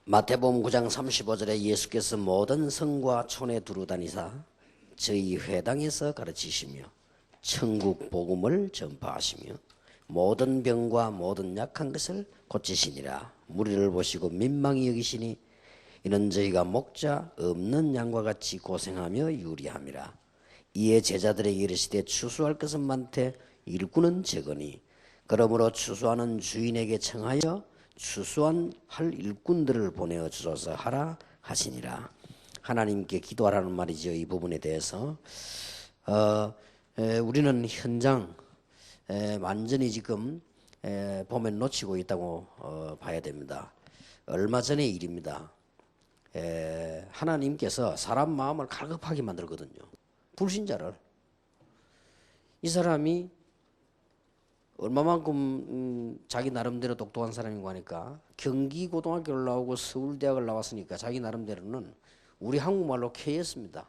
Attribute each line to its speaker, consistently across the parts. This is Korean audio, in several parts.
Speaker 1: 마태복음 9장 35절에 예수께서 모든 성과 촌에 두루 다니사 저희 회당에서 가르치시며 천국 복음을 전파하시며 모든 병과 모든 약한 것을 고치시니라. 무리를 보시고 민망히 여기시니 이는 저희가 목자 없는 양과 같이 고생하며 유리함이라. 이에 제자들에게 이르시되 추수할 것은 많되 일꾼은 적으니 그러므로 추수하는 주인에게 청하여 추수한 할 일꾼들을 보내어 주소서 하라 하시니라. 하나님께 기도하라는 말이죠. 이 부분에 대해서 우리는 현장 완전히 지금 보면 놓치고 있다고 봐야 됩니다. 얼마 전의 일입니다. 하나님께서 사람 마음을 갈급하게 만들거든요. 불신자를. 이 사람이 얼마만큼 자기 나름대로 똑똑한 사람이고 하니까 경기고등학교를 나오고 서울대학을 나왔으니까 자기 나름대로는 우리 한국말로 KS입니다.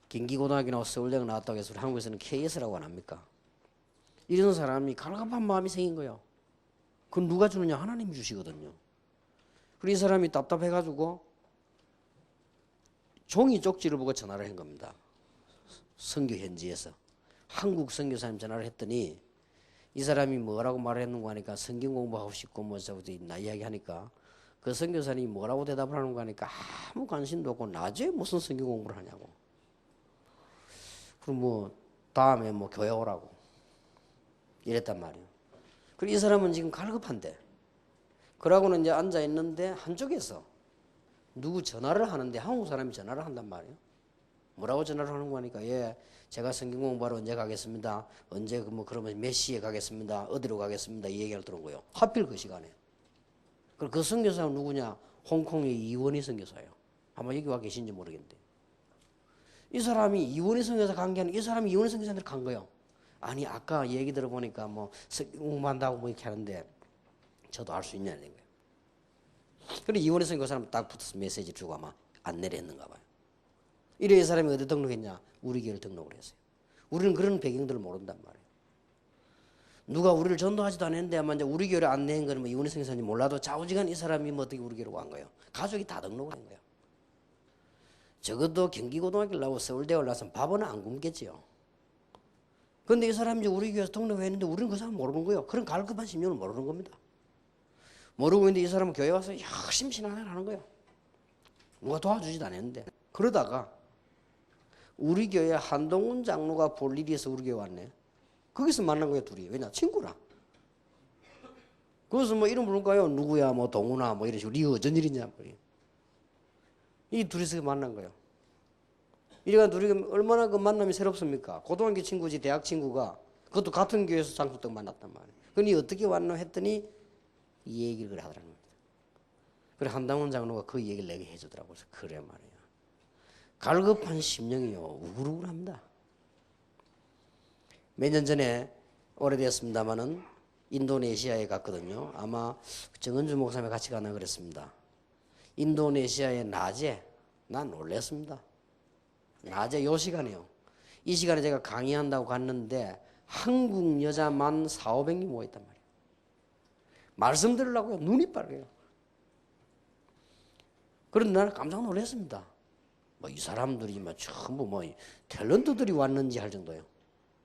Speaker 1: 경기고등학교 나와서 서울대학 나왔다고 해서 우리 한국에서는 KS라고 안 합니까? 이런 사람이 갈급한 마음이 생긴 거예요. 그건 누가 주느냐? 하나님이 주시거든요. 그리고 이 사람이 답답해가지고 종이 쪽지를 보고 전화를 한 겁니다. 선교 현지에서. 한국 선교사님 전화를 했더니 이 사람이 뭐라고 말을 했는가 하니까 성경 공부하고 싶고 뭐 나 이야기하니까 그 선교사님이 뭐라고 대답을 하는가 하니까 아무 관심도 없고 낮에 무슨 성경 공부를 하냐고. 그럼 뭐 다음에 뭐 교회 오라고 이랬단 말이에요. 그리고 이 사람은 지금 갈급한데 그러고는 이제 앉아 있는데 한쪽에서 누구 전화를 하는데 한국 사람이 전화를 한단 말이에요. 뭐라고 전화를 하는 거니까 예, 제가 성경 공부하러 언제 가겠습니다. 언제 뭐 그러면 몇 시에 가겠습니다. 어디로 가겠습니다. 이 얘기를 들은 거예요. 하필 그 시간에. 그리고 그 선교사가 누구냐? 홍콩의 이원희 선교사예요. 아마 여기 와 계신지 모르겠는데. 이 사람이 이원희 선교사 간 게 아니라 이 사람이 이원희 선교사한테 간 거예요. 아니 아까 얘기 들어보니까 뭐 성경 공부한다고 뭐 이렇게 하는데 저도 알 수 있냐는 거예요. 그리고 이원희 선교사는 딱 붙어서 메시지 주고 아마 안내를 했는가 봐요. 이래 이 사람이 어디 등록했냐? 우리 교회를 등록을 했어요. 우리는 그런 배경들을 모른단 말이에요. 누가 우리를 전도하지도 않았는데 아마 이제 우리 교회를 안내한 거는 뭐 이원희 선교사인지 몰라도 좌우지간 이 사람이 뭐 어떻게 우리 교회로 간 거예요? 가족이 다 등록을 한 거예요. 적어도 경기고등학교를 나오고 서울대학을 나와서 밥은 안 굶겠지요. 그런데 이 사람이 이제 우리 교회에서 등록했는데 우리는 그 사람 모르는 거예요. 그런 갈급한 심령을 모르는 겁니다. 모르고 있는데 이 사람은 교회 와서 열심히 신앙생활 하는 거예요. 누가 도와주지도 않았는데. 그러다가 우리 교회 한동훈 장로가 볼 일이 있어서 우리 교회 왔네. 거기서 만난 거예요, 둘이. 왜냐? 친구라. 그래서 뭐 이름 부를까요? 누구야, 뭐 동훈아, 뭐 이런 식으로. 이거 어쩐 일이냐. 이 둘이서 만난 거예요. 이래가 둘이 얼마나 그 만남이 새롭습니까? 고등학교 친구지, 대학 친구가 그것도 같은 교회에서 장수떡 만났단 말이에요. 그니 어떻게 왔노 했더니 이 얘기를 그래 하더라는 겁니다. 그래 한동훈 장로가 그 얘기를 내게 해주더라고요. 그래서 그래 말이에요. 갈급한 심령이요 우글우글합니다. 몇 년 전에 오래되었습니다마는 인도네시아에 갔거든요. 아마 정은주 목사님 같이 가나 그랬습니다. 인도네시아의 낮에 난 놀랐습니다. 낮에 요 시간에요. 이 시간에 제가 강의한다고 갔는데 한국 여자만 4,500명 모였단 말이에요. 말씀 들으려고요. 눈이 빨개요. 그런데 나는 깜짝 놀랐습니다. 뭐 이 사람들이 막 전부 뭐 탤런트들이 왔는지 할 정도예요.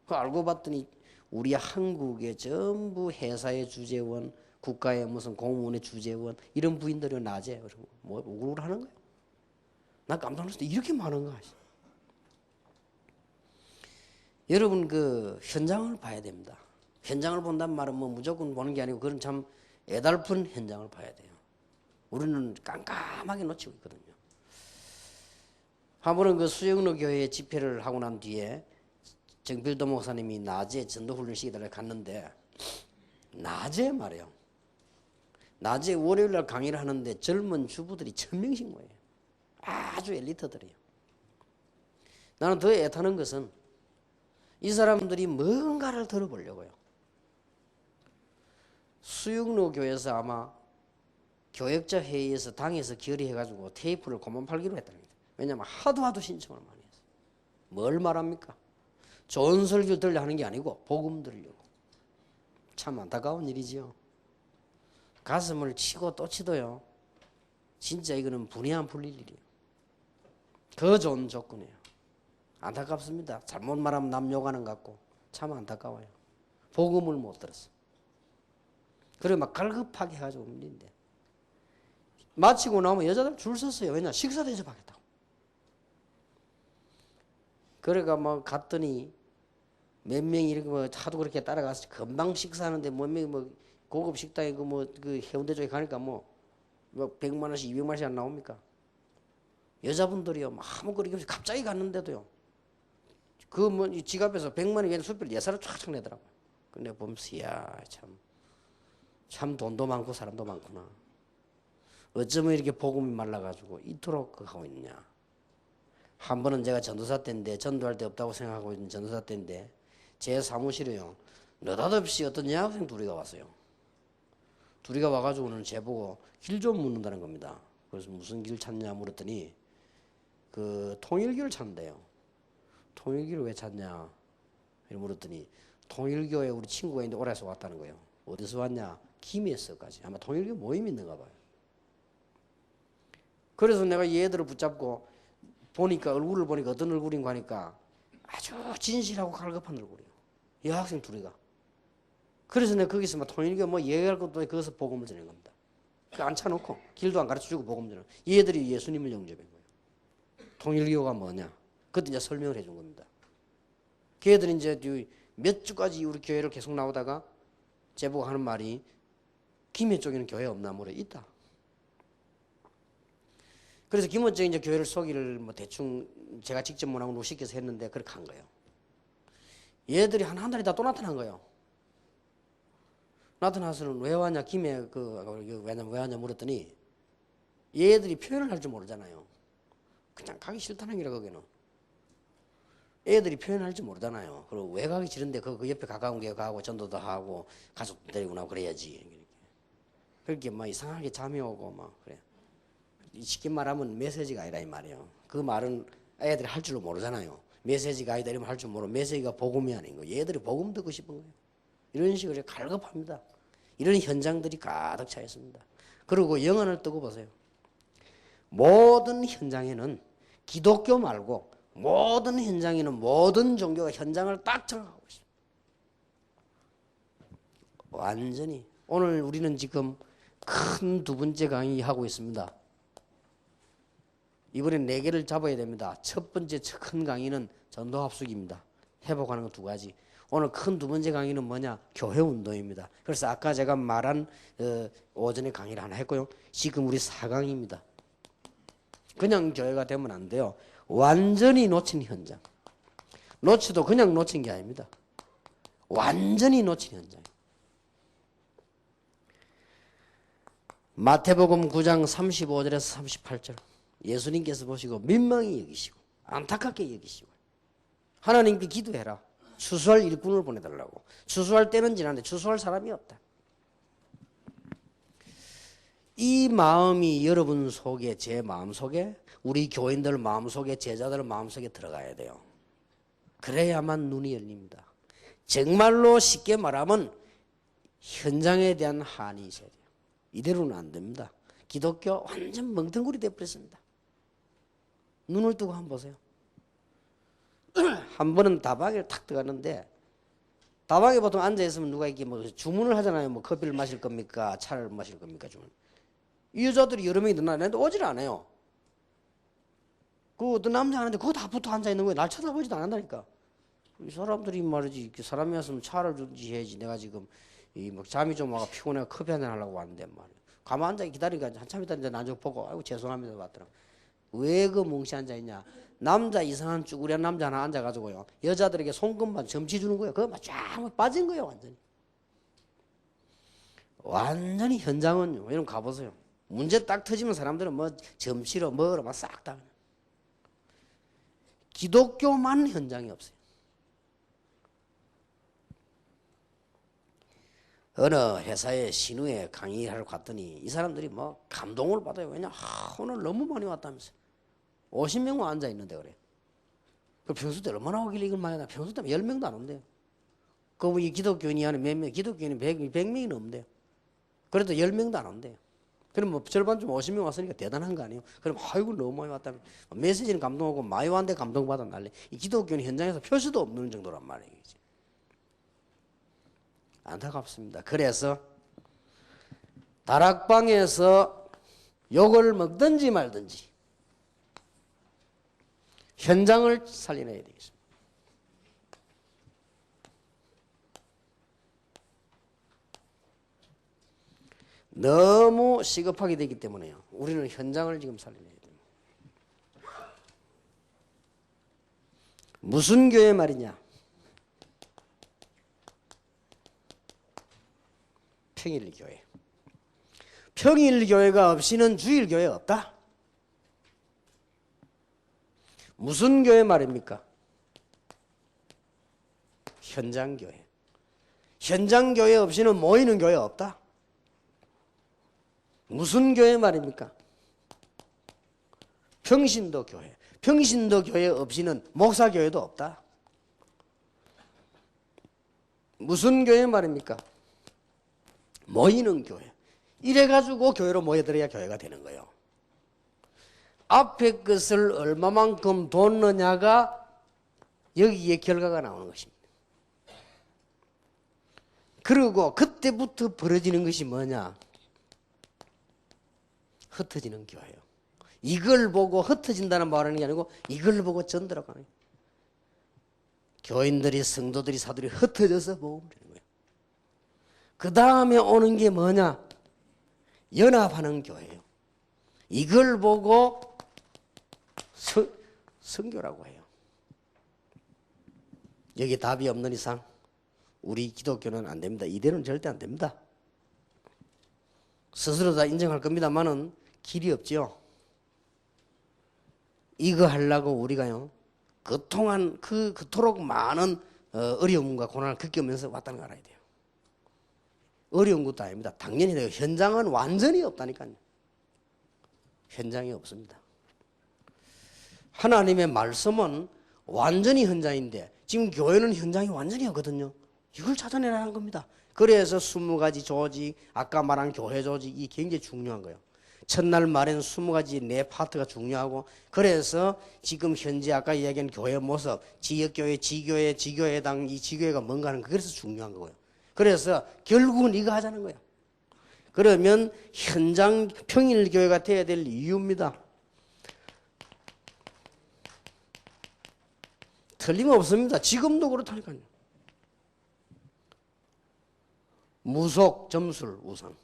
Speaker 1: 그 알고 봤더니 우리 한국의 전부 회사의 주재원, 국가의 무슨 공무원의 주재원 이런 부인들이 낮에 뭐 우글우글 하는 거예요. 나 깜짝 놀랐어요. 이렇게 많은가? 여러분 그 현장을 봐야 됩니다. 현장을 본다는 말은 뭐 무조건 보는 게 아니고 그건 참 애달픈 현장을 봐야 돼요. 우리는 깜깜하게 놓치고 있거든요. 한 번은 그 수영로 교회에 집회를 하고 난 뒤에 정필도 목사님이 낮에 전도훈련 시키달라 갔는데 낮에 말이에요. 낮에 월요일날 강의를 하는데 젊은 주부들이 1,000명씩 모여요. 아주 엘리트들이에요. 나는 더 애타는 것은 이 사람들이 뭔가를 들어보려고요. 수영로 교회에서 아마 교역자 회의에서 당에서 결의해가지고 테이프를 그만 팔기로 했다는 겁니다. 왜냐하면 하도 신청을 많이 했어요. 뭘 말합니까? 좋은 설교 들려 하는 게 아니고 복음 들려고. 참 안타까운 일이지요. 가슴을 치고 또 치도요. 진짜 이거는 분이 안 풀릴 일이에요. 그 좋은 조건이에요. 안타깝습니다. 잘못 말하면 남 욕하는 것 같고 참 안타까워요. 복음을 못 들었어. 그래 막 갈급하게 해가지고 문제인데 마치고 나면 여자들 줄 섰어요. 왜냐 식사 대접하겠다고. 그래가 뭐 갔더니 몇 명이 이렇게 뭐 하도 그렇게 따라가서 금방 식사하는데 몇 명이 뭐 고급 식당에 그 해운대 쪽에 가니까 뭐 100만 원씩 200만 원씩 안 나옵니까? 여자분들이요 뭐 아무 거리 없이 갑자기 갔는데도요 그 뭐 지갑에서 100만 원 이하는 수표를 예산을 쫙쫙 내더라고요. 근데 보면서 이야 참 돈도 많고 사람도 많구나. 어쩌면 이렇게 복음이 말라가지고 이토록 하고 있냐. 한 번은 제가 전도사 때인데 전도할 데 없다고 생각하고 있는 전도사 때인데 제 사무실에요 느닷없이 어떤 여학생 둘이가 왔어요. 둘이가 와가지고는 제보고 길 좀 묻는다는 겁니다. 그래서 무슨 길 찾냐 물었더니 그 통일교를 찾는데요. 통일교를 왜 찾냐 물었더니 통일교에 우리 친구가 있는데 오래서 왔다는 거예요. 어디서 왔냐? 김해에서까지. 아마 통일교 모임이 있는가 봐요. 그래서 내가 얘들을 붙잡고 보니까 얼굴을 보니까 어떤 얼굴인가 하니까 아주 진실하고 갈급한 얼굴이에요. 여학생 둘이가. 그래서 내가 거기서 막 통일교 뭐 얘기할 것도 없이 거기서 복음을 전한 겁니다. 앉혀놓고 길도 안 가르쳐주고 복음 전하고 얘들이 예수님을 영접한 거예요. 통일교가 뭐냐? 그때 이제 설명을 해준 겁니다. 걔들이 이제 몇 주까지 우리 교회를 계속 나오다가 제보가 하는 말이 김해 쪽에는 교회 없나 물어 있다. 그래서 김해 쪽에 이제 교회를 소개를 뭐 대충 제가 직접 문하고 누시켜서 했는데 그렇게 한 거예요. 얘들이 한 달이 다 또 나타난 거예요. 나타나서는 왜 왔냐 김해 왜 왔냐 물었더니 얘들이 표현을 할 줄 모르잖아요. 그냥 가기 싫다는 게라 거기는. 애들이 표현할 줄 모르잖아요. 그리고 왜 가기 싫은데 그 옆에 가까운 게 가고 전도도 하고 가족 데리고 나고 그래야지. 그렇게 막 이상하게 잠이 오고 막 그래. 쉽게 말하면 메시지가 아니라 이 말이에요. 그 말은 애들이 할 줄 모르잖아요. 메시지가 아니다 이러면 할 줄 모르고 메시지가 복음이 아닌 거예요. 얘들이 복음 듣고 싶은 거예요. 이런 식으로 갈급합니다. 이런 현장들이 가득 차 있습니다. 그리고 영안을 뜨고 보세요. 모든 현장에는 기독교 말고 모든 현장에는 모든 종교가 현장을 딱 정하고 있습니다. 완전히. 오늘 우리는 지금 큰 두 번째 강의하고 있습니다. 이번엔 4개를 잡아야 됩니다. 첫 번째 큰 강의는 전도합숙입니다. 회복하는 거 2가지. 오늘 큰 두 번째 강의는 뭐냐? 교회운동입니다. 그래서 아까 제가 말한 오전에 강의를 하나 했고요. 지금 우리 4강입니다. 그냥 교회가 되면 안 돼요. 완전히 놓친 현장. 놓쳐도 그냥 놓친 게 아닙니다. 완전히 놓친 현장. 마태복음 9장 35절에서 38절. 예수님께서 보시고 민망히 여기시고 안타깝게 여기시고 하나님께 기도해라. 추수할 일꾼을 보내달라고. 추수할 때는 지났는데 추수할 사람이 없다. 이 마음이 여러분 속에, 제 마음 속에, 우리 교인들 마음 속에, 제자들 마음 속에 들어가야 돼요. 그래야만 눈이 열립니다. 정말로 쉽게 말하면 현장에 대한 한이 있어야 돼요. 이대로는 안 됩니다. 기독교 완전 멍텅구리 되어버렸습니다. 눈을 뜨고 한번 보세요. 한 번은 다방에 탁 들어갔는데 다방에 보통 앉아있으면 누가 이렇게 뭐 주문을 하잖아요. 뭐 커피를 마실 겁니까? 차를 마실 겁니까? 주문. 이 여자들이 여러 명이 늘어나는데 오질 않아요. 그 어떤 남자 하는데 그거 다 붙어 앉아있는 거예요. 날 쳐다보지도 않는다니까. 이 사람들이 말이지 사람이 왔으면 차를 주지 해야지. 내가 지금 막 잠이 좀 와가 피곤해 커피 한잔 하려고 왔는데 말이야. 가만 앉아 기다리니까 한참 있다 나중에 보고 아이고 죄송합니다 왔더라. 왜 그 뭉치 앉아있냐. 남자 이상한 쭈구리한 남자 하나 앉아가지고요. 여자들에게 손금만 점치 주는 거예요. 그거 막 쫙 빠진 거예요. 완전히. 완전히 현장은 여러분 가보세요. 문제 딱 터지면 사람들은 뭐 점치러 뭐로 막 싹 다. 기독교만 현장이 없어요. 어느 회사에 신우에 강의하러 갔더니 이 사람들이 뭐 감동을 받아요. 왜냐? 오늘 너무 많이 왔다면서. 50명만 앉아있는데 그래. 그 평소 때 얼마나 오길래 이걸 많이 하나. 평소 때면 10명도 안 온대요. 이 기독교인이 하는 몇 명, 기독교인이 100명이 넘는데요. 그래도 10명도 안 온대요. 그럼 뭐 절반 좀 50명 왔으니까 대단한 거 아니에요? 그럼 아이고 너무 많이 왔다면 메시지는 감동하고 많이 왔는데 감동받아 날래. 이 기독교는 현장에서 표시도 없는 정도란 말이에요. 안타깝습니다. 그래서 다락방에서 욕을 먹든지 말든지 현장을 살려내야 되겠습니다. 너무 시급하게 되기 때문에요. 우리는 현장을 지금 살려내야 됩니다. 무슨 교회 말이냐? 평일교회. 평일교회가 없이는 주일교회 없다. 무슨 교회 말입니까? 현장교회. 현장교회 없이는 모이는 교회 없다. 무슨 교회 말입니까? 평신도 교회. 평신도 교회 없이는 목사교회도 없다. 무슨 교회 말입니까? 모이는 교회. 이래가지고 교회로 모여들어야 교회가 되는 거예요. 앞에 것을 얼마만큼 뒀느냐가 여기에 결과가 나오는 것입니다. 그리고 그때부터 벌어지는 것이 뭐냐? 흩어지는 교회예요. 이걸 보고 흩어진다는 말하는 게 아니고 이걸 보고 전달하는 거예요. 교인들이 성도들이 사도들이 흩어져서 모으면 되는 거예요. 그 다음에 오는 게 뭐냐? 연합하는 교회예요. 이걸 보고 선교라고 해요. 여기 답이 없는 이상 우리 기독교는 안 됩니다. 이대로는 절대 안 됩니다. 스스로 다 인정할 겁니다만은 길이 없죠. 이거 하려고 우리가요 그토록 많은 어려움과 고난을 겪으면서 왔다는 걸 알아야 돼요. 어려운 것도 아닙니다. 당연히 돼요. 현장은 완전히 없다니까요. 현장이 없습니다. 하나님의 말씀은 완전히 현장인데 지금 교회는 현장이 완전히 없거든요. 이걸 찾아내라는 겁니다. 그래서 20가지 조직, 아까 말한 교회 조직이 굉장히 중요한 거예요. 첫날 말엔 20가지 네 파트가 중요하고 그래서 지금 현재 아까 이야기한 교회 모습, 지역교회, 지교회, 지교회당, 이 지교회가 뭔가 하는 거 그래서 중요한 거예요. 그래서 결국은 이거 하자는 거예요. 그러면 현장 평일교회가 돼야 될 이유입니다. 틀림없습니다. 지금도 그렇다니까요. 무속, 점술, 우상.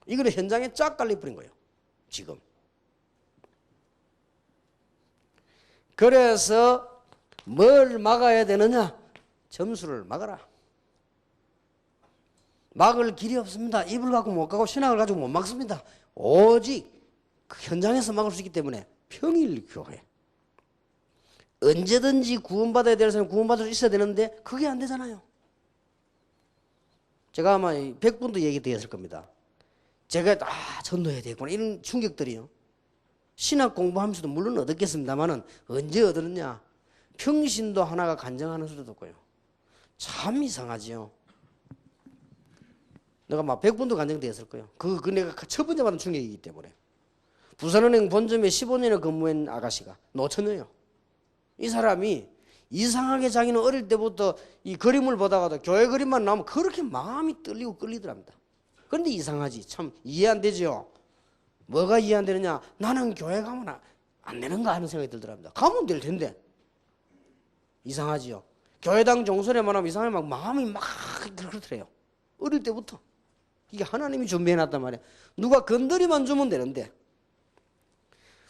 Speaker 1: 이거는 현장에 쫙 깔려버린 거예요. 지금. 그래서 뭘 막아야 되느냐? 점술을 막아라. 막을 길이 없습니다. 입을 갖고 못 가고 신앙을 가지고 못 막습니다. 오직 그 현장에서 막을 수 있기 때문에 평일교회. 언제든지 구원받아야 될 사람이 구원받을 수 있어야 되는데 그게 안 되잖아요. 제가 아마 100분도 얘기되었을 겁니다. 제가 전도해야 되겠구나 이런 충격들이요. 신학 공부하면서도 물론 얻었겠습니다만은 언제 얻었느냐. 평신도 하나가 간증하는 소리도 없고요. 참 이상하지요. 내가 막 100분도 간증되었을 거예요. 그 내가 첫 번째 받은 충격이기 때문에. 부산은행 본점에 15년을 근무한 아가씨가 노처녀예요. 이 사람이 이상하게 자기는 어릴 때부터 이 그림을 보다가도 교회 그림만 나오면 그렇게 마음이 떨리고 끌리더랍니다. 그런데 이상하지. 참 이해 안 되죠. 뭐가 이해 안 되느냐. 나는 교회 가면 안 되는가 하는 생각이 들더랍니다. 가면 될 텐데. 이상하지요. 교회당 종소리만 하면 이상하게 막 마음이 막 그렇더래요. 어릴 때부터. 이게 하나님이 준비해놨단 말이에요. 누가 건드리만 주면 되는데.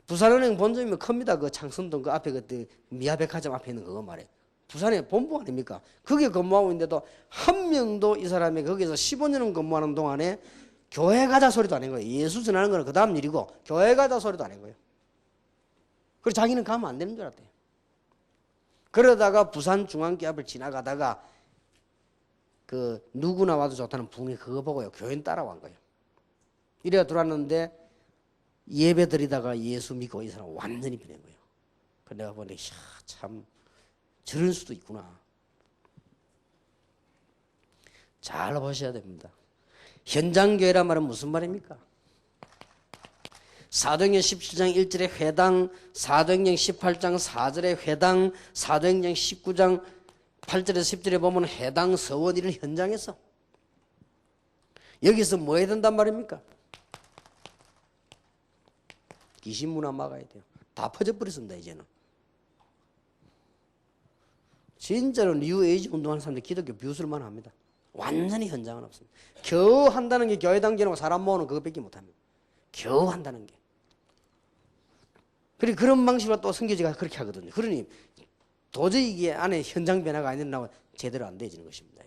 Speaker 1: 부산은행 본점이면 큽니다. 그 창선동 그 앞에 그 미아백화점 앞에 있는 그거 말이에요. 부산의 본부 아닙니까? 거기에 근무하고 있는데도 한 명도 이 사람이 거기서 15년을 근무하는 동안에 교회 가자 소리도 안 한 거예요. 예수 전하는 거는 그 다음 일이고 교회 가자 소리도 안 한 거예요. 그래서 자기는 가면 안 되는 줄 알았대요. 그러다가 부산중앙교 앞을 지나가다가 그 누구나 와도 좋다는 붕이 그거 보고요. 교인 따라간 거예요. 이래가 들어왔는데 예배 드리다가 예수 믿고 이 사람 완전히 변한 거예요. 그래서 내가 보니 참 저럴 수도 있구나. 잘 보셔야 됩니다. 현장교회란 말은 무슨 말입니까? 사도행전 17장 1절의 회당, 사도행전 18장 4절의 회당, 사도행전 19장 8절에서 10절에 보면 회당, 서원 이런 현장에서 여기서 뭐 해야 된단 말입니까? 귀신 문화 막아야 돼요. 다 퍼져버렸습니다 이제는. 진짜로 뉴에이지 운동하는 사람들 기독교 비웃을만 합니다. 완전히 현장은 없습니다. 겨우 한다는 게 교회 당기는 사람 모으는 그것밖에 못합니다. 겨우 한다는 게. 그리고 그런 방식으로 또 선교지가 그렇게 하거든요. 그러니 도저히 이게 안에 현장 변화가 안 된다고 제대로 안 되어지는 것입니다.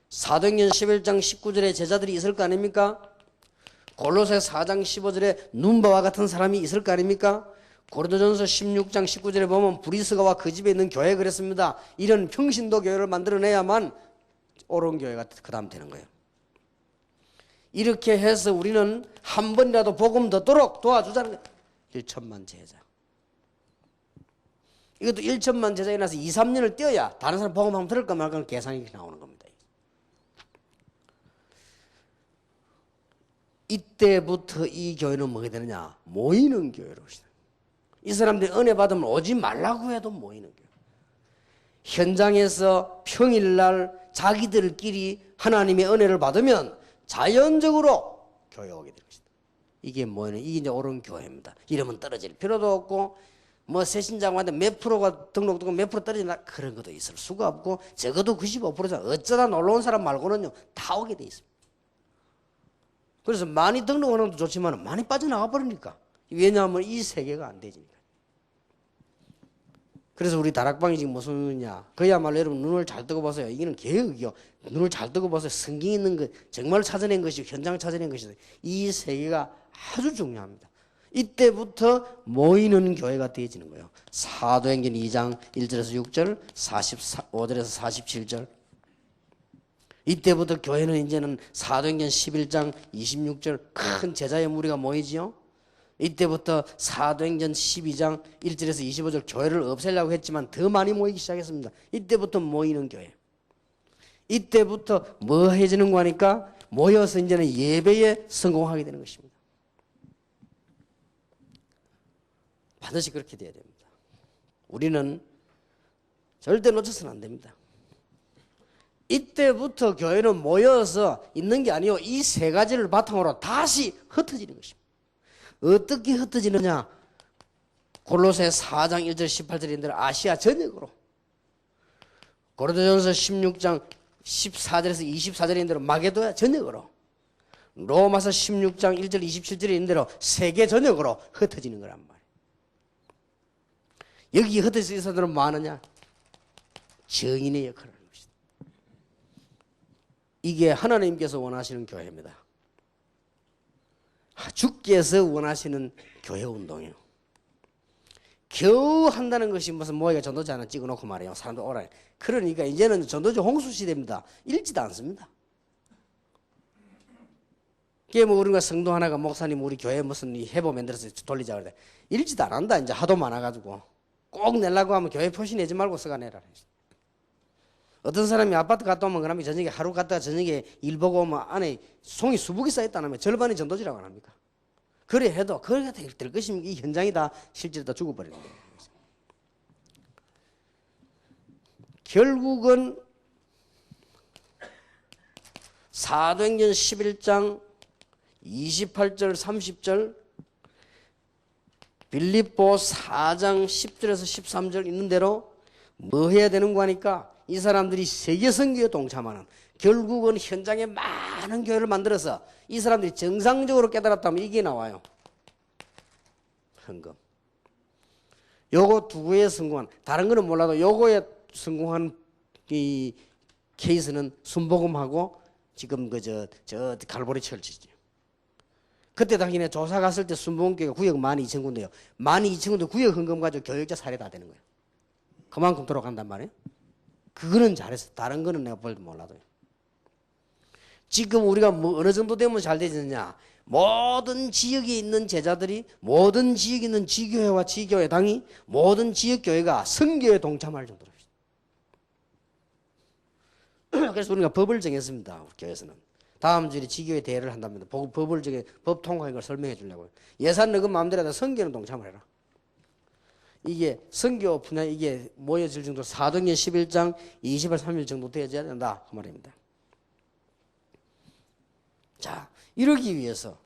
Speaker 1: 사도행전 11장 19절에 제자들이 있을 거 아닙니까? 골로새 4장 15절에 눈바와 같은 사람이 있을 거 아닙니까? 고린도전서 16장 19절에 보면 브리스가와 그 집에 있는 교회 그랬습니다. 이런 평신도 교회를 만들어내야만 옳은 교회가 그 다음 되는 거예요. 이렇게 해서 우리는 한 번이라도 복음 듣도록 도와주자는 거예요. 1천만 제자. 이것도 1천만 제자 일어나서 2, 3년을 뛰어야 다른 사람 복음 한번 들을까 말까 계산이 나오는 겁니다. 이때부터 이 교회는 뭐가 되느냐? 모이는 교회로. 이 사람들이 은혜 받으면 오지 말라고 해도 모이는 교회. 현장에서 평일날 자기들끼리 하나님의 은혜를 받으면 자연적으로 교회 오게 될 것이다. 이게 뭐냐? 이게 이제 옳은 교회입니다. 이러면 떨어질 필요도 없고 뭐 새신자한테 몇 프로가 등록되고 몇 프로 떨어지나 그런 것도 있을 수가 없고 적어도 95%잖아. 어쩌다 놀러 온 사람 말고는요 다 오게 돼 있습니다. 그래서 많이 등록하는 것도 좋지만 많이 빠져나가 버리니까. 왜냐하면 이 세계가 안 되지니까. 그래서 우리 다락방이 지금 무슨 의미냐. 그야말로 여러분 눈을 잘 뜨고 보세요. 이게는 개혁이요. 눈을 잘 뜨고 보세요. 성경 있는 것 정말 찾아낸 것이 현장 찾아낸 것이 이 세계가 아주 중요합니다. 이때부터 모이는 교회가 되어지는 거예요. 사도행전 2장 1절에서 6절 45절에서 47절 이때부터 교회는 이제는 사도행전 11장 26절 큰 제자의 무리가 모이지요. 이때부터 사도행전 12장 1절에서 25절 교회를 없애려고 했지만 더 많이 모이기 시작했습니다. 이때부터 모이는 교회. 이때부터 뭐 해지는 거니까 모여서 이제는 예배에 성공하게 되는 것입니다. 반드시 그렇게 돼야 됩니다. 우리는 절대 놓쳐서는 안 됩니다. 이때부터 교회는 모여서 있는 게 아니요. 이 세 가지를 바탕으로 다시 흩어지는 것입니다. 어떻게 흩어지느냐? 골로새 4장 1절 18절인데 아시아 전역으로 고린도전서 16장 14절에서 24절인 대로 마게도냐 전역으로 로마서 16장 1절 27절인 대로 세계 전역으로 흩어지는 거란 말이에요. 여기 흩어져 있는 사람들은 뭐 하느냐? 정인의 역할을 하는 것이다. 이게 하나님께서 원하시는 교회입니다. 주께서 원하시는 교회 운동이에요. 겨우 한다는 것이 무슨 모이가 전도지 하나 찍어놓고 말이에요. 사람들 오라. 그러니까 이제는 전도지 홍수 시대입니다. 읽지도 않습니다. 그게 뭐 우리가 성도 하나가 목사님 우리 교회 무슨 해보 만들어서 돌리자 그래. 읽지도 안 한다. 이제 하도 많아가지고 꼭 내려고 하면 교회 표시 내지 말고 써가 내라. 어떤 사람이 아파트 갔다 오면 그러면 저녁에 하루 갔다가 저녁에 일 보고 오면 안에 송이 수북이 쌓였다면 절반이 전도지라고 안 합니까? 그래 해도 그래야 될 것입니까? 이 현장이 다 실제로 다 죽어버리는 거예요. 결국은 사도행전 11장 28절 30절 빌립보 4장 10절에서 13절 있는 대로 뭐 해야 되는 거니까 이 사람들이 세계 선교에 동참하는 결국은 현장에 많은 교회를 만들어서 이 사람들이 정상적으로 깨달았다면 이게 나와요. 헌금. 요거 두 개에 성공한 다른 거는 몰라도 요거에 성공한 이 케이스는 순복음하고 지금 저 갈보리 철치죠. 그때 당시에 조사 갔을 때 순복음교회가 구역 12,000군데요. 12,000군데 구역 헌금 가지고 교역자 살해 다 되는 거예요. 그만큼 돌아간단 말이에요. 그거는 잘했어. 다른 거는 내가 볼도 몰라도. 지금 우리가 뭐 어느 정도 되면 잘 되느냐? 모든 지역에 있는 제자들이 모든 지역에 있는 지교회와 지교회당이 모든 지역교회가 선교에 동참할 정도로 그래서 우리가 법을 정했습니다. 우리 교회에서는. 다음 주에 지교회 대회를 한답니다. 법을 정해, 법 통과한 걸 설명해 주려고요. 예산 너그 마음대로 하다 선교는 동참을 해라. 이게 선교 분야 이게 모여질 정도 사도행전 11장 20일 3일 정도 되어야 된다 그 말입니다. 자, 이러기 위해서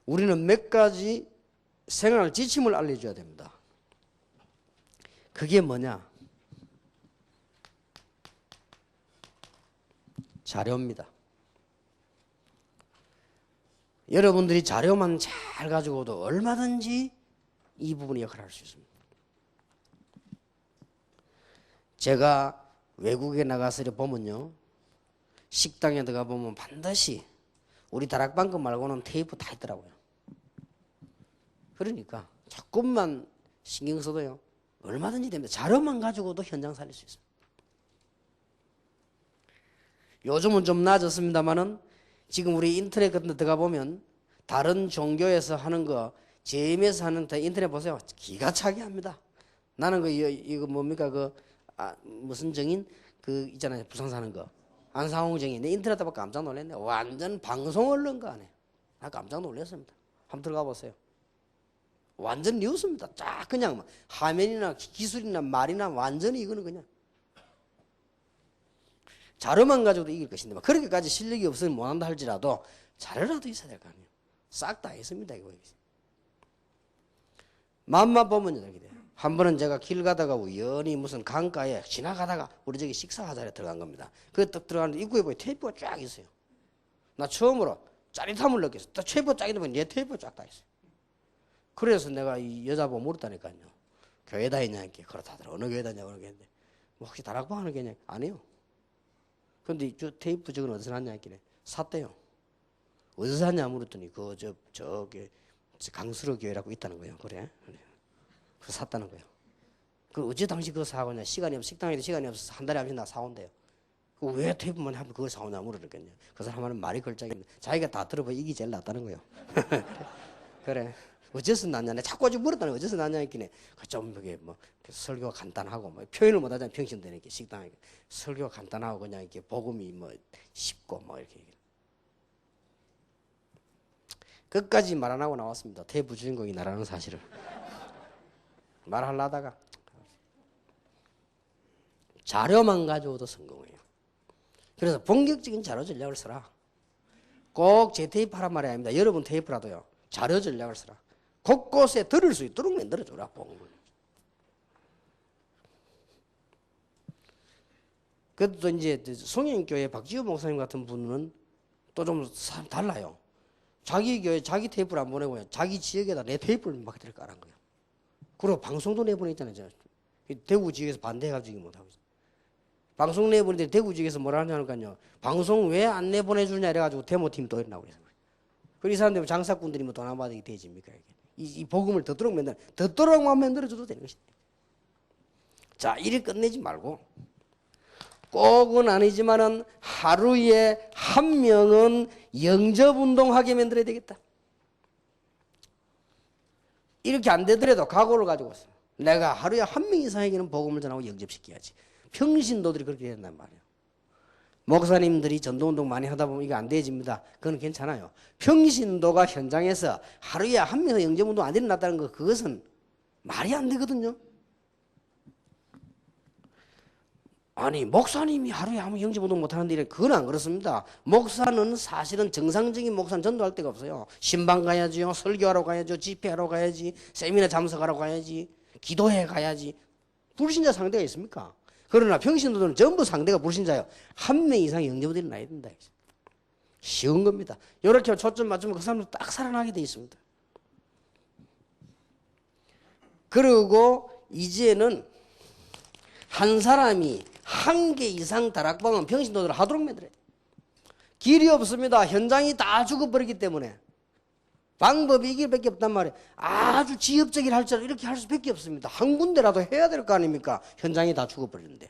Speaker 1: 우리는 몇 가지 생활 지침을 알려줘야 됩니다. 그게 뭐냐? 자료입니다. 여러분들이 자료만 잘 가지고도 얼마든지 이 부분의 역할을 할 수 있습니다. 제가 외국에 나가서 보면요, 식당에 들어가 보면 반드시 우리 다락방금 말고는 테이프 다 있더라고요. 그러니까 조금만 신경 써도요 얼마든지 됩니다. 자료만 가지고도 현장 살릴 수 있습니다. 요즘은 좀 나아졌습니다만은 지금 우리 인터넷 같은 데 들어가 보면 다른 종교에서 하는 거 JM에서 하는 인터넷 보세요. 기가 차게 합니다. 나는 이거 뭡니까 무슨 정인 그 있잖아요. 부산 사는 거 안상홍 정인. 내 인터넷 보고 깜짝 놀랐네. 완전 방송을 넣은 거 아니에요. 나 깜짝 놀랐습니다. 한번 들어가 보세요. 완전 뉴스입니다. 쫙 그냥 화면이나 기술이나 말이나 완전히 이거는 그냥 자료만 가지고도 이길 것인데 그렇게까지 실력이 없으면 못한다 할지라도 자료라도 있어야 될 거 아니에요. 싹 다 있습니다. 이거. 맘만 보면 이렇게 돼요. 한 번은 제가 길 가다가 우연히 무슨 강가에 지나가다가 우리 저기 식사가 자리에 들어간 겁니다. 그 딱 들어가는데 입구에 보니 테이프가 쫙 있어요. 나 처음으로 짜릿함을 느꼈어요. 테이프가 쫙 있는데 내 테이프가 쫙 다 있어요. 그래서 내가 이 여자보고 물었다니까요. 교회 다니냐 이렇게 그렇다더라. 어느 교회 다니냐고 그러겠는데 뭐 혹시 다락방 하는 교회냐? 아니요. 근데 저 테이프 저건 어디서 났냐 했길래 샀대요. 어디서 샀냐 물었더니 저기 강수로 교회라고 있다는 거예요. 그래. 그래서 샀다는 거예요. 그 어째 당시 그거 사오냐? 시간이 없어. 식당에도 시간이 없어서 한 달에 한 번씩 나 사온대요. 왜 테이프만 하면 그걸 사오냐 물었겠냐. 그 사람은 말이 걸작인데 자기가 다 들어보면 이게 제일 낫다는 거예요. 그래. 어째서 났냐? 내가 자꾸 물었다는 거예요. 어째서 났냐 했길래 좀 이게 뭐 설교가 간단하고 뭐 표현을 못하잖아요. 평신도니까 식당에 설교가 간단하고 그냥 이렇게 복음이 뭐 쉽고 뭐 이렇게. 끝까지 말 안 하고 나왔습니다. 테이프 주인공이 나라는 사실을 말하려다가 자료만 가져오도 성공해요. 그래서 본격적인 자료 전략을 써라. 꼭 제 테이프 하란 말이 아닙니다. 여러분 테이프라도요. 자료 전략을 써라. 곳곳에 들을 수 있도록 만들어줘라. 복음을. 그것도 이제 송영교회 박지우 목사님 같은 분은 또 좀 달라요. 자기 교회 자기 테이프를 안 보내고요. 자기 지역에다 내 테이프를 막 이렇게 깔은 거예요. 그리고 방송도 내보냈잖아요. 대구 지역에서 반대해가지고 못하고 있어요. 방송 내보내는데 대구 지역에서 뭐라 하냐니까요. 방송 왜 안 내보내주냐 이래가지고 데모팀 또 일어나고 그래서. 그리고 이 사람들 장사꾼들이 뭐 돈 안 받으게 되집니까? 이 복음을 더도록만 만들어줘도 되는 것이다. 자, 이리 끝내지 말고 꼭은 아니지만은 하루에 한 명은 영접운동하게 만들어야 되겠다. 이렇게 안 되더라도 각오를 가지고 있어. 내가 하루에 한 명 이상에게는 복음을 전하고 영접시켜야지. 평신도들이 그렇게 된단 말이에요. 목사님들이 전도운동 많이 하다 보면 이거 안 되집니다. 그건 괜찮아요. 평신도가 현장에서 하루에 한 명에서 영접운동 안 일어났다는 거 그것은 말이 안 되거든요. 아니 목사님이 하루에 아무 영접운동 못하는데 이래 그건 안 그렇습니다. 목사는 사실은 정상적인 목사는 전도할 데가 없어요. 신방 가야지요. 설교하러 가야죠. 집회하러 가야지. 세미나 참석하러 가야지. 기도해 가야지. 불신자 상대가 있습니까? 그러나 평신도들은 전부 상대가 불신자예요. 한 명 이상 영접이 일어나야 된다. 쉬운 겁니다. 이렇게 초점 맞추면 그 사람도 딱 살아나게 돼 있습니다. 그리고 이제는 한 사람이 한 개 이상 다락방은 평신도들을 하도록 만들어야 돼요. 길이 없습니다. 현장이 다 죽어버리기 때문에. 방법이 이 길밖에 없단 말이에요. 아주 지엽적인 할지라도 이렇게 할 수밖에 없습니다. 한 군데라도 해야 될 거 아닙니까? 현장이 다 죽어버리는데.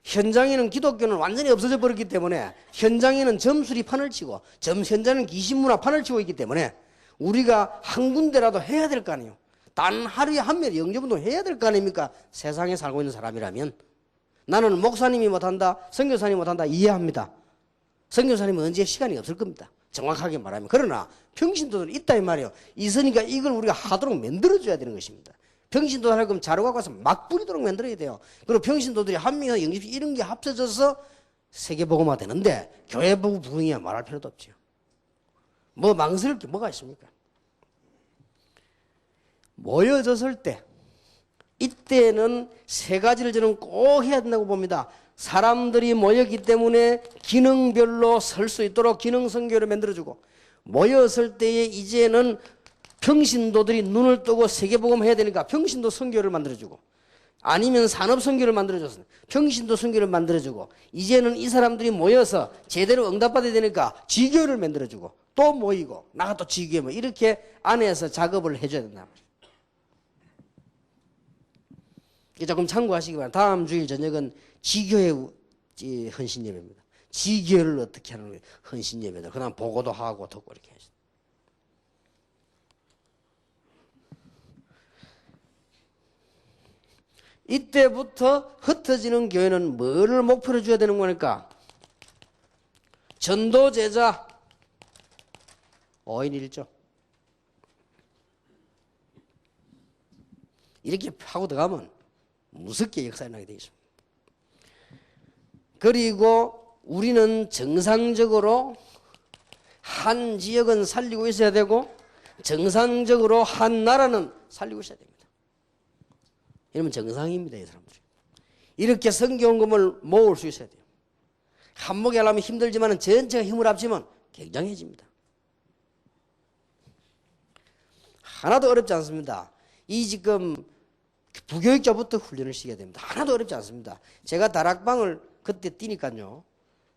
Speaker 1: 현장에는 기독교는 완전히 없어져 버렸기 때문에 현장에는 점술이 판을 치고 현장에는 귀신문화 판을 치고 있기 때문에 우리가 한 군데라도 해야 될 거 아니에요. 단 하루에 한 명 영접운동 해야 될 거 아닙니까? 세상에 살고 있는 사람이라면. 나는 목사님이 못한다, 선교사님이 못한다 이해합니다. 선교사님은 언제 시간이 없을 겁니다. 정확하게 말하면. 그러나 평신도들이 있다 이 말이에요. 있으니까 이걸 우리가 하도록 만들어줘야 되는 것입니다. 평신도 할 거면 자료 갖고 와서 막 뿌리도록 만들어야 돼요. 그리고 평신도들이 한미나 영집시 이런 게 합쳐져서 세계복음화 되는데 교회 부흥이야 말할 필요도 없죠. 뭐 망설일 게 뭐가 있습니까? 모여졌을 때 이때는 세 가지를 저는 꼭 해야 된다고 봅니다. 사람들이 모였기 때문에 기능별로 설 수 있도록 기능 선교를 만들어주고, 모였을 때에 이제는 평신도들이 눈을 뜨고 세계복음 해야 되니까 평신도 선교를 만들어주고, 아니면 산업 선교를 만들어줘서 평신도 선교를 만들어주고, 이제는 이 사람들이 모여서 제대로 응답받아야 되니까 지교를 만들어주고, 또 모이고 나가 또 지교회 뭐 이렇게 안에서 작업을 해줘야 된다. 조금 참고하시기 바랍니다. 다음 주일 저녁은 지교회 헌신 예배입니다. 지교회를 어떻게 하는 거예요? 헌신 예배다. 그다음 보고도 하고 듣고 이렇게 하시죠. 이때부터 흩어지는 교회는 뭐를 목표로 줘야 되는 거니까? 전도 제자 5인 1조 이렇게 하고 들어가면 무섭게 역사에 나게 되어 있습니다. 그리고 우리는 정상적으로 한 지역은 살리고 있어야 되고 정상적으로 한 나라는 살리고 있어야 됩니다. 이러면 정상입니다. 이 사람들이. 이렇게 성경금을 모을 수 있어야 돼요. 한목에 하려면 힘들지만 전체가 힘을 합치면 굉장해집니다. 하나도 어렵지 않습니다. 이 지금 부교육자부터 훈련을 시켜야 됩니다. 하나도 어렵지 않습니다. 제가 다락방을 그때 뛰니까요.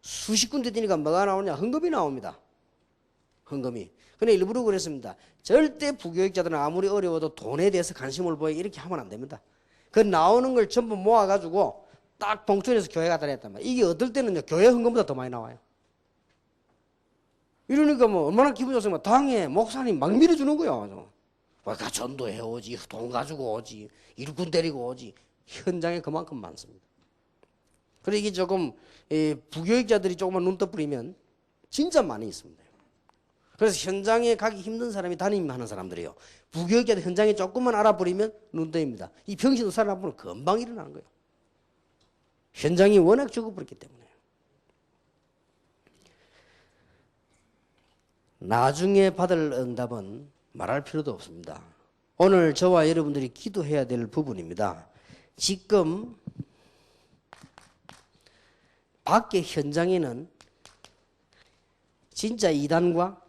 Speaker 1: 수십 군데 뛰니까 뭐가 나오냐? 헌금이 나옵니다. 헌금이. 근데 일부러 그랬습니다. 절대 부교육자들은 아무리 어려워도 돈에 대해서 관심을 보여 이렇게 하면 안 됩니다. 그 나오는 걸 전부 모아가지고 딱 봉투에서 교회 갖다 냈단 말이에요. 이게 어떨 때는요. 교회 헌금보다 더 많이 나와요. 이러니까 뭐 얼마나 기분 좋습니까? 당에 목사님 막 밀어주는 거예요. 가 전도해 오지, 돈 가지고 오지, 일꾼 데리고 오지. 현장에 그만큼 많습니다. 그래서 이게 조금 부교육자들이 조금만 눈 떠뿌리면 진짜 많이 있습니다. 그래서 현장에 가기 힘든 사람이 담임하는 사람들이에요. 부교육자들 현장에 조금만 알아버리면 눈 떠입니다. 이 병신도 살아보면 금방 일어나는 거예요. 현장이 워낙 죽어버렸기 때문에. 나중에 받을 응답은 말할 필요도 없습니다. 오늘 저와 여러분들이 기도해야 될 부분입니다. 지금 밖에 현장에는 진짜 이단과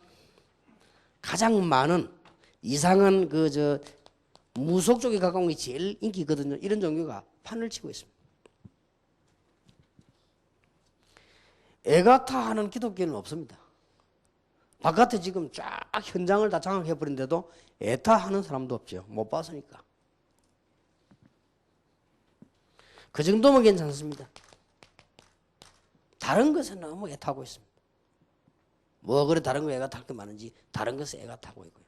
Speaker 1: 가장 많은 이상한 무속 쪽에 가까운 게 제일 인기거든요. 이런 종교가 판을 치고 있습니다. 애가타 하는 기독교는 없습니다. 바깥에 지금 쫙 현장을 다 장악해버린데도 애타 하는 사람도 없죠. 못 봤으니까. 그 정도면 괜찮습니다. 다른 것에 너무 애타고 있습니다. 뭐 그래 다른 거 애가 탈 게 많은지 다른 것에 애가 타고 있고요.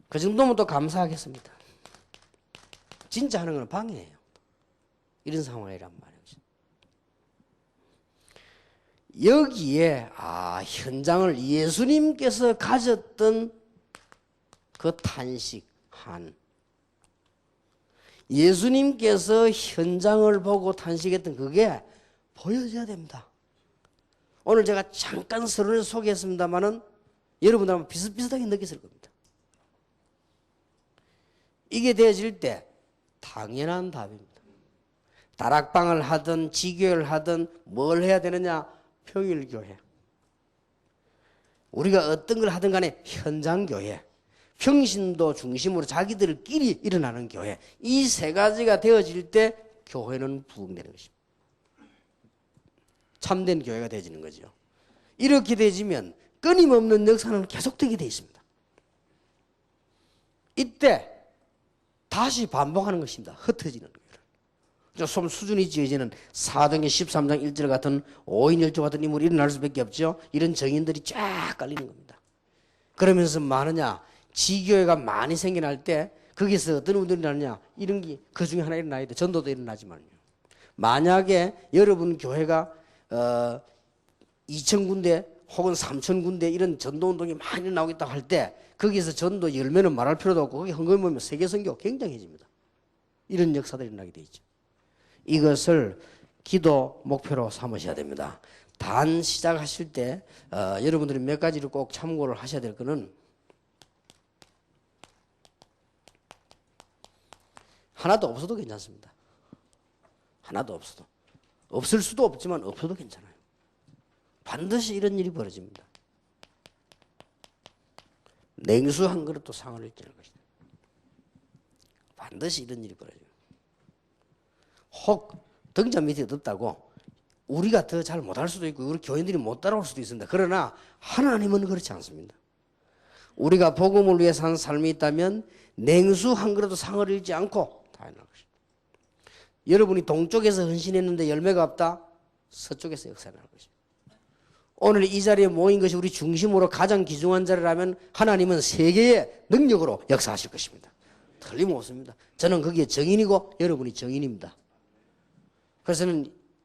Speaker 1: 그 정도면 또 감사하겠습니다. 진짜 하는 건 방해예요. 이런 상황이란 말이죠. 여기에 현장을 예수님께서 가졌던 그 탄식한, 예수님께서 현장을 보고 탄식했던 그게 보여져야 됩니다. 오늘 제가 잠깐 서론을 소개했습니다마는 여러분들 아마 비슷비슷하게 느꼈을 겁니다. 이게 되어질 때 당연한 답입니다. 다락방을 하든 지교를 하든 뭘 해야 되느냐? 평일교회. 우리가 어떤 걸 하든 간에 현장교회, 평신도 중심으로 자기들끼리 일어나는 교회, 이 세 가지가 되어질 때 교회는 부흥되는 것입니다. 참된 교회가 되어지는 거죠. 이렇게 되어지면 끊임없는 역사는 계속되게 되어 있습니다. 이때 다시 반복하는 것입니다. 흩어지는 거예요. 좀 수준이 지어지는 4등의 13장 1절 같은 5인 1조 같은 인물이 일어날 수밖에 없죠. 이런 정인들이 쫙 깔리는 겁니다. 그러면서 많으냐? 지교회가 많이 생겨날 때 거기서 어떤 운동이 일어나냐? 이런 게 그 중에 하나 일어나야 돼. 전도도 일어나지만요. 만약에 여러분 교회가 2,000군데 혹은 3,000군데 이런 전도운동이 많이 나오겠다 할 때 거기서 전도 열매는 말할 필요도 없고 거기 헌금이 모이면 세계선교가 굉장해집니다. 이런 역사들이 일어나게 돼 있죠. 이것을 기도 목표로 삼으셔야 됩니다. 단 시작하실 때 여러분들이 몇 가지를 꼭 참고를 하셔야 될 거는 하나도 없어도 괜찮습니다. 하나도 없어도. 없을 수도 없지만 없어도 괜찮아요. 반드시 이런 일이 벌어집니다. 냉수 한 그릇도 상을 일으키는 것이다. 반드시 이런 일이 벌어집니다. 혹 등잔 밑이 어둡다고 우리가 더 잘 못할 수도 있고 우리 교인들이 못 따라올 수도 있습니다. 그러나 하나님은 그렇지 않습니다. 우리가 복음을 위해 사는 삶이 있다면 냉수 한 그릇도 상을 잃지 않고 다 해낼 것입니다. 여러분이 동쪽에서 헌신했는데 열매가 없다? 서쪽에서 역사해 나갈 것입니다. 오늘 이 자리에 모인 것이 우리 중심으로 가장 귀중한 자리라면 하나님은 세계의 능력으로 역사하실 것입니다. 틀림없습니다. 저는 거기에 정인이고 여러분이 정인입니다. 그래서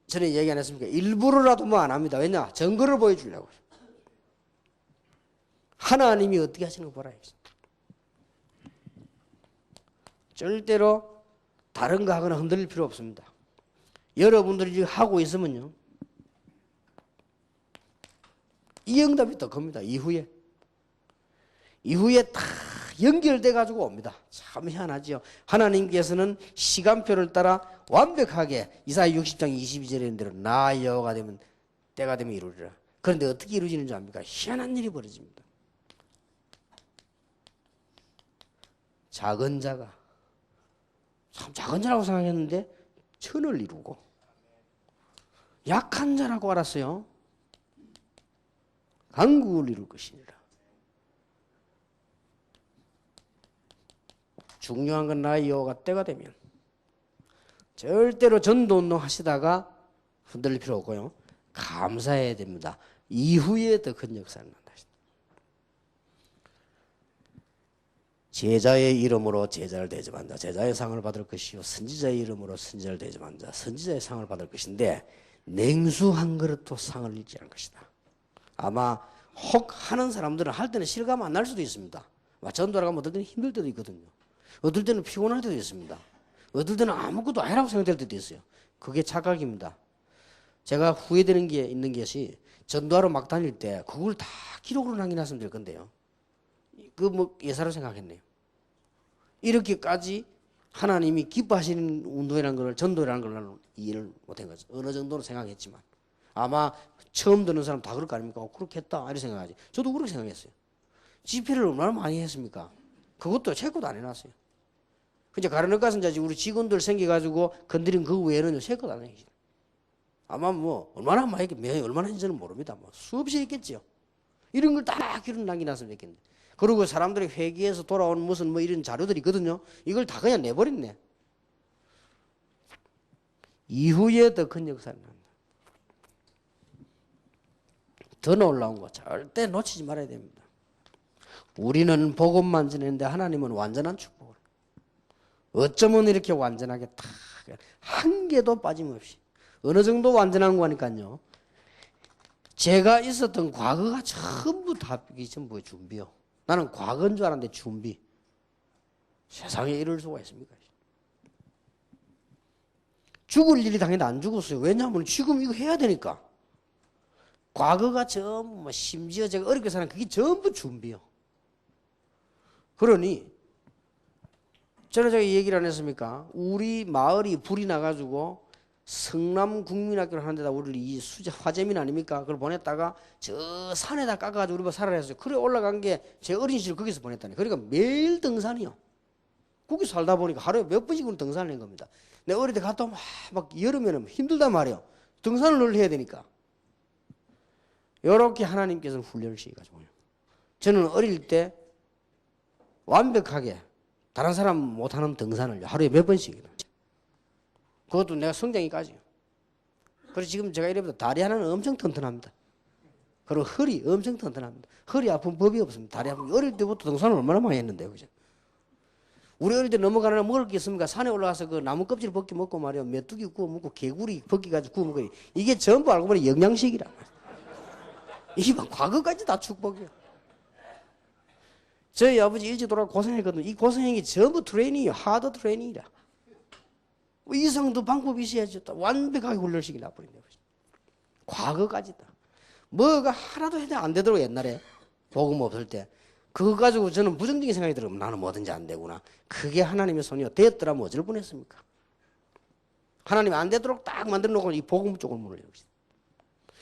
Speaker 1: 저는 얘기 안 했습니까? 일부러라도 뭐 안 합니다. 왜냐? 증거를 보여주려고. 하나님이 어떻게 하시는 거 보라. 절대로 다른 거 하거나 흔들릴 필요 없습니다. 여러분들이 지금 하고 있으면요. 이 응답이 더 큽니다. 이후에 다 연결돼 가지고 옵니다. 참 희한하죠. 하나님께서는 시간표를 따라 완벽하게 이사야 60장 22절에 있는 대로 나 여호와가 되면 때가 되면 이루리라. 그런데 어떻게 이루어지는 줄 압니까? 희한한 일이 벌어집니다. 작은 자가 참 작은 자라고 생각했는데 천을 이루고 약한 자라고 알았어요. 강국을 이룰 것이니라. 중요한 건 나의 여호와가 때가 되면 절대로 전도운동 하시다가 흔들릴 필요 없고요. 감사해야 됩니다. 이후에 더 큰 역사를 난다. 제자의 이름으로 제자를 대접한 자 제자의 상을 받을 것이요 선지자의 이름으로 선지자를 대접한 자 선지자의 상을 받을 것인데 냉수 한 그릇도 상을 잃지 않을 것이다. 아마 혹 하는 사람들은 할 때는 실감 안 날 수도 있습니다. 전도를 가면 어떨 때는 힘들 때도 있거든요. 어떨 때는 피곤할 때도 있습니다. 어떨 때는 아무것도 아니라고 생각될 때도 있어요. 그게 착각입니다. 제가 후회되는 게 있는 것이 전도하러 막 다닐 때 그걸 다 기록으로 남겨놨으면 될 건데요. 그 뭐 예사로 생각했네요. 이렇게까지 하나님이 기뻐하시는 운동이라는 걸 전도라는 걸 나는 이해를 못한 거죠. 어느 정도는 생각했지만 아마 처음 듣는 사람 다 그럴 거 아닙니까? 그렇겠다 이렇게 생각하지. 저도 그렇게 생각했어요. 집회를 얼마나 많이 했습니까? 그것도 체크도 안 해놨어요. 이제 가르는 가서 이제 우리 직원들 생겨가지고 건드린 그 외에는 체크도 안 해요. 아마 뭐 얼마나 많이 했겠어요. 얼마나 했는지는 모릅니다. 뭐 수없이 했겠죠. 이런 걸 다 기록 남겨놨으면 좋겠는데. 그리고 사람들이 회계에서 돌아온 무슨 뭐 이런 자료들이 있거든요. 이걸 다 그냥 내버렸네. 이후에 더 큰 역사를 납니다. 더 놀라운 거 절대 놓치지 말아야 됩니다. 우리는 복음만 전했는데 하나님은 완전한 축복을. 어쩌면 이렇게 완전하게 다 한 개도 빠짐없이 어느 정도 완전한 거니까요. 제가 있었던 과거가 전부 다 이게 전부 준비요. 나는 과거인 줄 알았는데 준비. 세상에 이럴 수가 있습니까? 죽을 일이 당연히 안 죽었어요. 왜냐하면 지금 이거 해야 되니까. 과거가 전부 뭐 심지어 제가 어렵게 사는 그게 전부 준비요. 그러니 제가 얘기를 안 했습니까? 우리 마을이 불이 나가지고 성남 국민학교를 하는 데다 우리를 이 화재민 아닙니까? 그걸 보냈다가 저 산에다 깎아가지고 우리 뭐 살아야 했어요. 그래 올라간 게 제 어린 시절 거기서 보냈다니. 그러니까 매일 등산이요. 거기 살다 보니까 하루에 몇 번씩은 등산을 한 겁니다. 내가 어릴 때 갔다 오면 막 여름에는 힘들단 말이에요. 등산을 늘 해야 되니까. 이렇게 하나님께서는 훈련을 시켜가지고요. 저는 어릴 때 완벽하게 다른 사람 못하는 등산을 하루에 몇 번씩이나. 그것도 내가 성장이까지요. 그래서 지금 제가 이래보다 다리 하나는 엄청 튼튼합니다. 그리고 허리 엄청 튼튼합니다. 허리 아픈 법이 없습니다. 다리 아픈 어릴 때부터 등산을 얼마나 많이 했는데요. 그죠? 우리 어릴 때 넘어가느라 먹을 게 있습니까? 산에 올라가서 그 나무 껍질 벗기 먹고 말이야. 메뚜기 구워 먹고 개구리 벗기 가지고 구워 먹고. 이게 전부 알고 보니 영양식이라. 이게 막 과거까지 다 축복이야. 저희 아버지 일찍 돌아가 고생했거든요. 이 고생이 전부 트레이닝이에요. 하드 트레이닝이라. 이상도 방법이 있어야지. 완벽하게 훈련시키 나버린다. 과거까지다. 뭐가 하나도 해도 안 되더라고 옛날에. 복음 없을 때. 그거 가지고 저는 부정적인 생각이 들어요. 나는 뭐든지 안 되구나. 그게 하나님의 손이요. 되었더라면 어쩔 뻔했습니까? 하나님이 안 되도록 딱 만들어 놓고 이 복음 쪽을 문을 열었어요.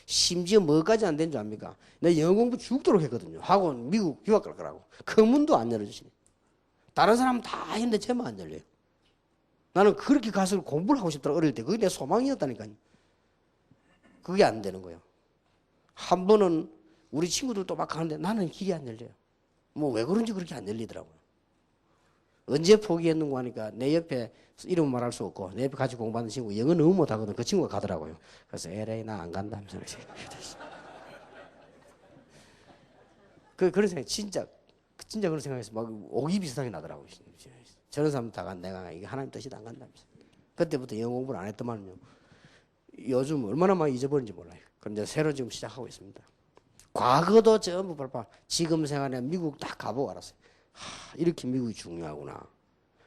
Speaker 1: 심지어 뭐까지 안 된 줄 압니까? 내가 영어 공부 죽도록 했거든요. 학원 미국 유학 갈 거라고. 그 문도 안 열어주시네. 다른 사람은 다 했는데 제만 안 열려요. 나는 그렇게 가서 공부를 하고 싶더라 어릴 때. 그게 내 소망이었다니까요. 그게 안 되는 거예요. 한 번은 우리 친구들도 막 가는데 나는 길이 안 열려요. 뭐 왜 그런지 그렇게 안 열리더라고요. 언제 포기했는고 하니까 내 옆에 이름 말할 수 없고 내 옆에 같이 공부하는 친구 영어 너무 못하거든. 그 친구가 가더라고요. 그래서 LA 나 안 간다면서. 그런 생각 진짜 그런 생각에서 막 오기 비슷하게 나더라고요. 저런 사람 다 간 내가 이게 하나님 뜻이 안 간다면서. 그때부터 영어 공부를 안 했더만요. 요즘 얼마나 많이 잊어버린지 몰라요. 그런데 새로 지금 시작하고 있습니다. 과거도 전부 봐봐. 지금 생활에 미국 딱 가보고 알았어요. 이렇게 미국이 중요하구나.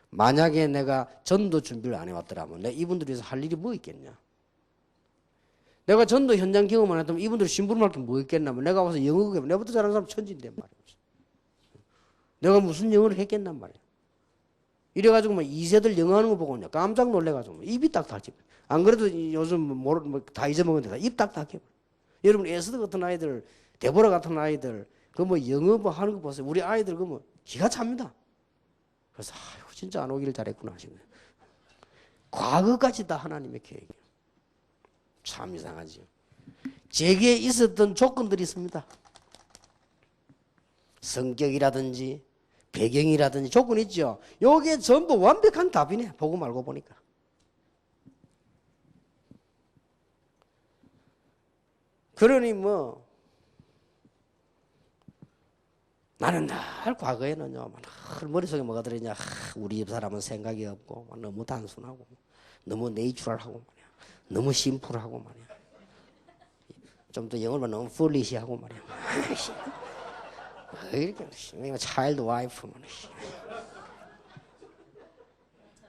Speaker 1: 만약에 내가 전도 준비를 안 해왔더라면 내가 이분들 위해서 할 일이 뭐 있겠냐. 내가 전도 현장 경험 안 했다면 이분들 심부름할 게 뭐 있겠냐면 내가 와서 영어 교육 내보다 잘하는 사람 천지인데 말이야. 내가 무슨 영어를 했겠단 말이야. 이래가지고 막 2세들 영어 하는 거 보고 깜짝 놀래가지고 입이 딱 닫지. 안 그래도 요즘 다 잊어먹었는데 입 딱 닫게. 여러분 에스더 같은 아이들 데보라 같은 아이들 그 뭐 영어 뭐 하는 거 보세요. 우리 아이들 그 뭐 기가 찹니다. 그래서 아이고 진짜 안 오기를 잘했구나 하시네. 과거까지 다 하나님의 계획이에요. 참 이상하지요. 제게 있었던 조건들이 있습니다. 성격이라든지 배경이라든지 조건이 있죠. 요게 전부 완벽한 답이네. 보고 말고 보니까. 그러니 뭐 나는 늘 과거에는요, 늘 머릿속에 뭐가 들어있냐, 우리 집 사람은 생각이 없고, 너무 단순하고, 너무 네이처럴하고 말이야. 너무 심플하고 말이야. 좀 더 영어로 너무 풀리시하고 말이야. 이렇게 차일드 와이프 말이야.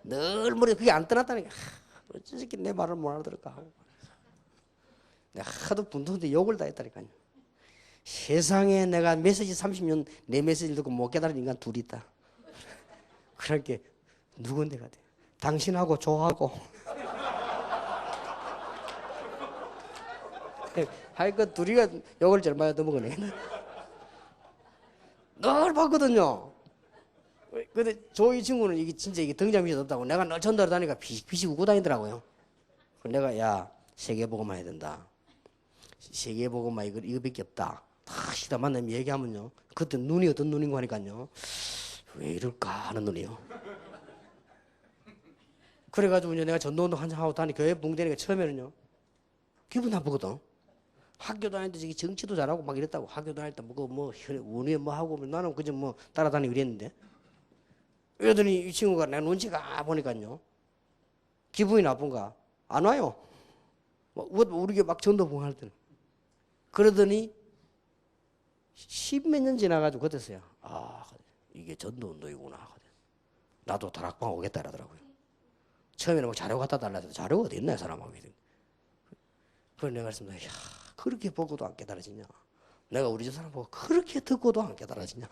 Speaker 1: 늘 머리 그게 안 떠났다니까. 어쩌지 내 말을 못 알아들을까 하고. 내가 하도 분통인데 욕을 다 했다니까요. 세상에 내가 메시지 30년 내 메시지를 듣고 못 깨달은 인간 둘이 있다. 그렇게 누군데가 돼? 당신하고 저하고. 하여간 둘이가 욕을 제일 많이 얻어먹으네. 늘 봤거든요. 근데 이 친구는 이게 진짜 이게 등장미이 없다고 내가 늘 전달하다니까 비시 우고 다니더라고요. 내가 야 세계복음만 해야 된다. 세계복음만 이거밖에 없다. 다 시다 만나면 얘기하면요. 그때 눈이 어떤 눈인고 하니까요. 왜 이럴까 하는 눈이요. 그래가지고 이제 내가 전도운동 한참 하고 다니 교회 붕대니까 처음에는요. 기분 나쁘거든. 학교 다닐 때 저기 정치도 잘하고 막 이랬다고. 학교 다닐 때 뭐 운에 뭐 하고 나는 그저 뭐 따라다니고 이랬는데. 그러더니 이 친구가 내 눈치가 보니까요. 기분이 나쁜가? 안 와요. 우리 막 전도봉 할 때는. 그러더니 10몇 년 지나가지고 그랬어요. 아, 이게 전도운동이구나. 나도 다락방 오겠다 이러더라고요. 처음에는 뭐 자료 갖다 달라 해서 자료가 어디 있나 사람하고. 그래서 내가 그랬습니다. 야, 그렇게 보고도 안 깨달아지냐. 내가 우리 집 사람 보고 그렇게 듣고도 안 깨달아지냐.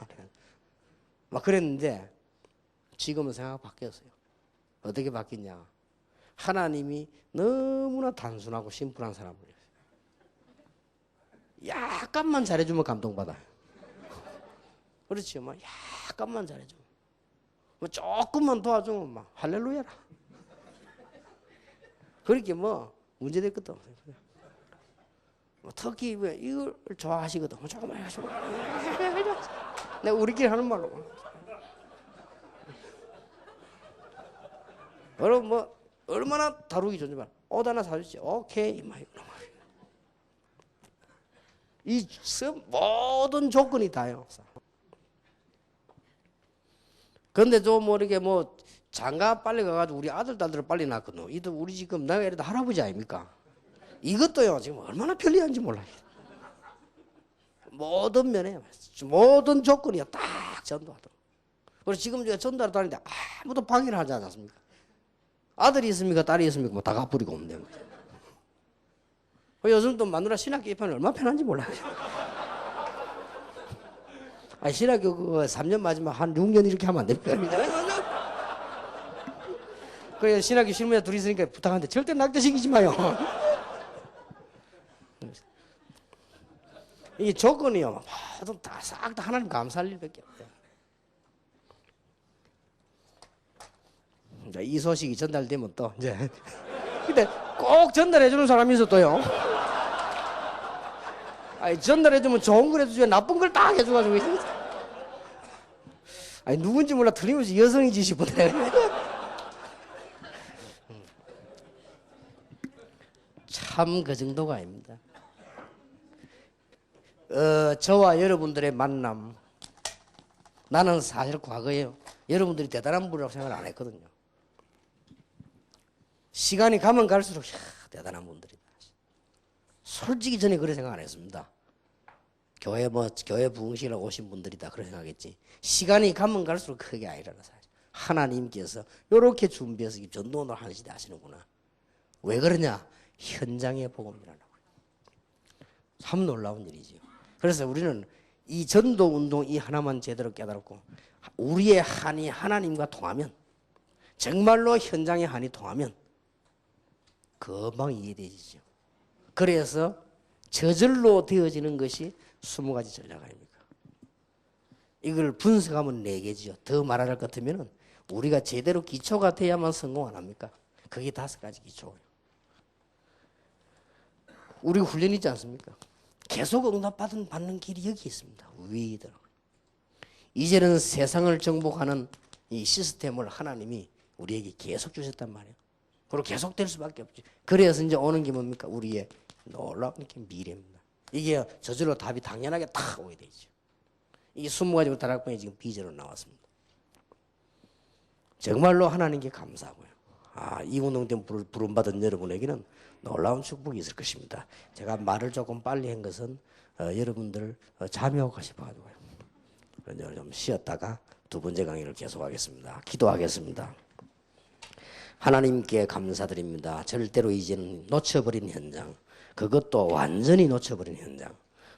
Speaker 1: 막 그랬는데 지금은 생각이 바뀌었어요. 어떻게 바뀌냐. 하나님이 너무나 단순하고 심플한 사람을 약간만 잘해주면 감동받아요. 그렇지. 막 약간만 잘해주면. 뭐 조금만 도와주면 막 할렐루야라. 그렇게 뭐 문제될 것도 없어요. 뭐 특히 왜 이걸 좋아하시거든. 조금만 해가지고. 내가 우리끼리 하는 말로. 여러분 뭐 얼마나 다루기 좋지만 옷 하나 사주지. 오케이. 이 모든 조건이 다요. 근데 좀 뭐 이렇게 뭐 장가 빨리 가가지고 우리 아들, 딸들을 빨리 낳거든. 이도 우리 지금 내가 이래도 할아버지 아닙니까? 이것도요, 지금 얼마나 편리한지 몰라요. 모든 면에, 모든 조건이 딱 전도하더라고요. 그래서 지금 제가 전도하러 다니는데 아무도 방해를 하지 않았습니까? 아들이 있습니까? 딸이 있습니까? 뭐 다 가버리고 없는 거예요. 요즘 또 마누라 신학교 입학은 얼마나 편한지 몰라요. 아니, 신학교 그거 3년 마지막 한 6년 이렇게 하면 안 됩니까? 그래, 신학교 실무자 둘이 있으니까 부탁하는데 절대 낙태시키지 마요. 이게 조건이요. 모두 다 싹 다 하나님 감사할 일밖에 없어요. 이 소식이 전달되면 또 이제 근데 꼭 전달해 주는 사람이 있어 또요. 아니, 전달해 주면 좋은 걸 해주지 나쁜 걸 딱 해줘가지고 아니 누군지 몰라 틀림없이 여성이지 싶은데 참 그 정도가 아닙니다. 저와 여러분들의 만남, 나는 사실 과거에요, 여러분들이 대단한 분이라고 생각을 안 했거든요. 시간이 가면 갈수록 대단한 분들이다. 솔직히 전에 그런 생각 안 했습니다. 교회 부흥시키려고 오신 분들이다 그런 생각했지. 시간이 가면 갈수록 그게 아니라는 사실. 하나님께서 이렇게 준비해서 전도원을 하시다 하시는구나. 왜 그러냐? 현장의 복음이라는 거예요. 참 놀라운 일이죠. 그래서 우리는 이 전도 운동 이 하나만 제대로 깨달았고, 우리의 한이 하나님과 통하면, 정말로 현장의 한이 통하면 금방 이해되지죠. 그래서 저절로 되어지는 것이 20가지 전략 아닙니까? 이걸 분석하면 4개지요. 더 말할 것 같으면 우리가 제대로 기초가 돼야만 성공 안 합니까? 그게 5가지 기초예요. 우리 훈련이 있지 않습니까? 계속 응답받는 길이 여기 있습니다. 위에 있더라고요. 이제는 세상을 정복하는 이 시스템을 하나님이 우리에게 계속 주셨단 말이에요. 그리고 계속 될 수밖에 없지. 그래서 이제 오는 게 뭡니까? 우리의 놀라운 미래입니다. 이게 저절로 답이 당연하게 탁 오게 되죠. 이게 20가지 다락방이 지금 비전으로 나왔습니다. 정말로 하나님께 감사하고요. 이 운동 때문에 부름받은 여러분에게는 놀라운 축복이 있을 것입니다. 제가 말을 조금 빨리 한 것은 여러분들 잠이오고 싶어가지고요. 좀 쉬었다가 2번째 강의를 계속하겠습니다. 기도하겠습니다. 하나님께 감사드립니다. 절대로 이제는 놓쳐버린 현장, 그것도 완전히 놓쳐버린 현장,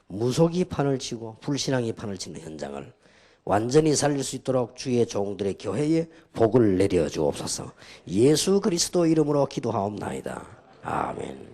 Speaker 1: 무속이 판을 치고 불신앙이 판을 치는 현장을 완전히 살릴 수 있도록 주의 종들의 교회에 복을 내려 주옵소서. 예수 그리스도 이름으로 기도하옵나이다. 아멘.